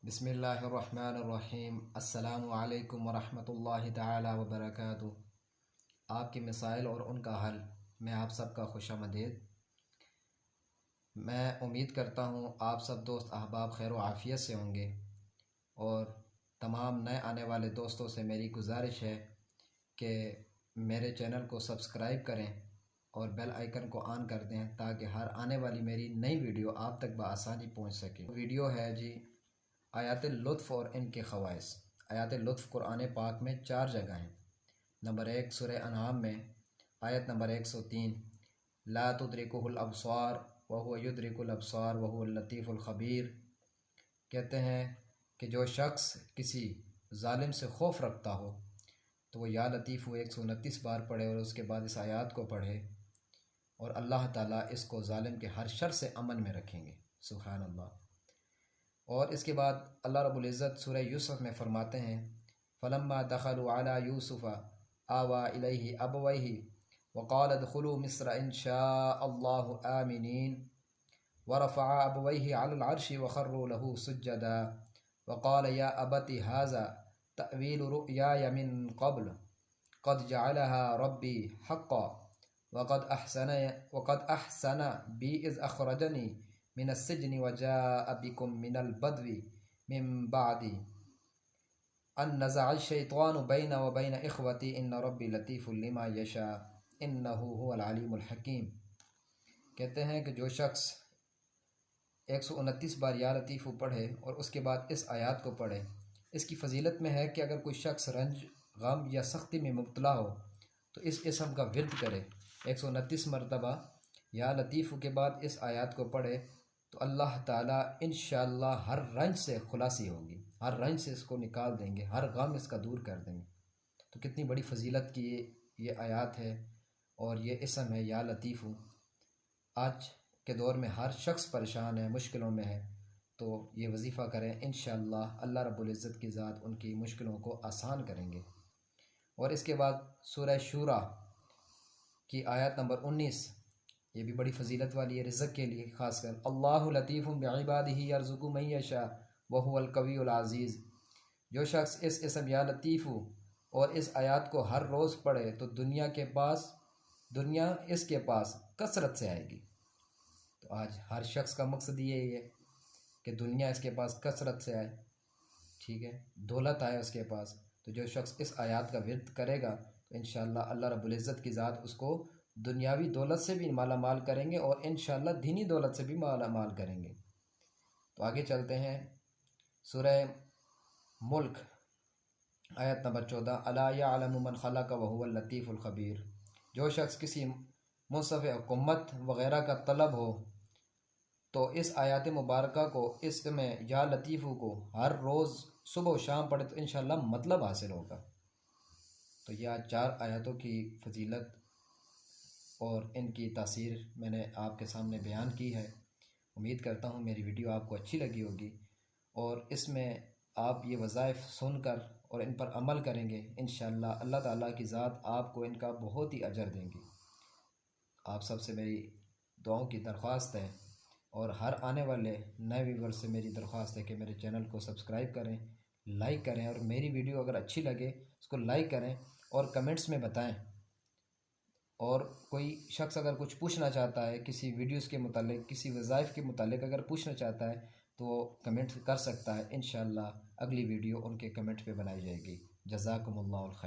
बिस्मिल्लाहिर्रहमानिर्रहीम। अस्सलामु अलैकुम वरहमतुल्लाहि ताला वबरकातुहू। आपके मसाइल और उनका हल मैं आप सबका खुशामदीद। मैं उम्मीद करता हूँ आप सब दोस्त अहबाब खैर व आफ़ियत से होंगे और तमाम नए आने वाले दोस्तों से मेरी गुजारिश है कि मेरे चैनल को सब्सक्राइब करें और बेल आइकन को ऑन कर दें ताकि हर आने वाली मेरी नई वीडियो आप तक बआसानी पहुँच सके। वीडियो है जी आयात लुत्फ़ और इनके ख़वाइस। आयात लुत्फ़ कुरान पाक में 4 जगह हैं। नंबर 1 सूरह अनआम में आयत नंबर 103, ला तुद्रिकुहुल अब्सार व हुवा युद्रिकुल अब्सार व हुवल लतीफ़ुल ख़बीर। कहते हैं कि जो शख्स किसी ज़ालिम से खौफ रखता हो तो वो या लतीफ़ 129 बार पढ़े और उसके बाद इस आयात को पढ़े और अल्लाह ताला इसको ज़ालिम के हर शर से अमन में रखेंगे। सुभान अल्लाह। और इसके बाद अल्लाह रब्बुल इज़्ज़त सूरह यूसुफ में फ़रमाते हैं, फ़लम्मा दख़लू अला यूसुफ़ आवा इलैहि अबवैहि व क़ाल उदख़ुलू मिस्र इंशाअल्लाहु आमिनीन व रफ़अ अबवैहि अलल अर्शि व ख़र्रू लहू सुज्जदा व क़ाल या अबति हाज़ा तअवीलु रुअयाय मिन क़ब्ल क़द जअलहा रब्बी हक़्क़न वक़द अहसन बी इज़ अख़रजनी मिनस सिज्नि व जाअ बिकुम मिनल बद्वी मिन बअदी अन नज़अ शैतानु बैना व बैन इख़वती इन्न रब्बी लतीफ़ुल लिमा यशा इन्नहु हुवल अलीमुल हकीम। कहते हैं कि जो शख्स 129 बार या लतीफ़ पढ़े और उसके बाद इस आयत को पढ़े, इसकी फ़जीलत में है कि अगर कोई शख्स रंज गम या सख्ती में मुब्तला हो तो इस इसम का विर्द करे। 129 मरतबा या लतीफ़ के बाद इस आयत को पढ़े तो अल्लाह ताला इंशाअल्लाह हर रंज से खुलासी होगी, हर रंज से इसको निकाल देंगे, हर गम इसका दूर कर देंगे। तो कितनी बड़ी फ़जीलत की ये आयत है और ये इसम है या लतीफ़। आज के दौर में हर शख्स परेशान है, मुश्किलों में है, तो ये वजीफ़ा करें, इंशाअल्लाह अल्लाह रब्बुल इज़्ज़त की ज़ात उनकी मुश्किलों को आसान करेंगे। और इसके बाद सूरह शूरा की आयत नंबर 19, ये भी बड़ी फ़जीलत वाली है रिज़्क़ के लिए ख़ासकर। अल्लाहु लतीफ़ुम बिइबादिही यर्ज़ुक़ु मन यशा व हुवल कवियुल अज़ीज़। जो शख्स इस इसम या लतीफ़ और इस आयत को हर रोज़ पढ़े तो दुनिया इसके पास कसरत से आएगी। तो आज हर शख्स का मकसद ये है कि दुनिया इसके पास कसरत से आए, ठीक है, दौलत आए उसके पास। तो जो शख्स इस आयत का विर्द करेगा तो इंशाअल्लाह अल्लाह रब्बुल इज़्ज़त की ज़ात उसको दुनियावी दौलत से भी माला माल करेंगे और इंशाअल्लाह दीनी दौलत से भी माला माल करेंगे। तो आगे चलते हैं सूरह मुल्क आयत नंबर 14, अला यअलमु मन खलक़ व हुवल लतीफ़ुल ख़बीर। जो शख्स किसी मुसफ़ हुकूमत वग़ैरह का तलब हो तो इस आयत मुबारका को, इसमें या लतीफ़ को हर रोज़ सुबह व शाम पढ़े तो इंशाअल्लाह मतलब हासिल होगा। तो यह 4 आयतों की फ़जीलत और इनकी तासीर मैंने आपके सामने बयान की है। उम्मीद करता हूँ मेरी वीडियो आपको अच्छी लगी होगी और इसमें आप ये वज़ाइफ सुनकर और इन पर अमल करेंगे, इंशाअल्लाह अल्लाह ताला की ज़ात आपको इनका बहुत ही अजर देंगी। आप सबसे मेरी दुआओं की दरख्वास्त है और हर आने वाले नए व्यूअर्स से मेरी दरख्वास्त है कि मेरे चैनल को सब्सक्राइब करें, लाइक करें और मेरी वीडियो अगर अच्छी लगे उसको लाइक करें और कमेंट्स में बताएं। और कोई शख्स अगर कुछ पूछना चाहता है किसी वीडियोस के मुतालिक, किसी वज़ाइफ के मुतालिक अगर पूछना चाहता है तो वो कमेंट कर सकता है। इंशाअल्लाह अगली वीडियो उनके कमेंट पे बनाई जाएगी। जज़ाकुमुल्लाहुल खैर।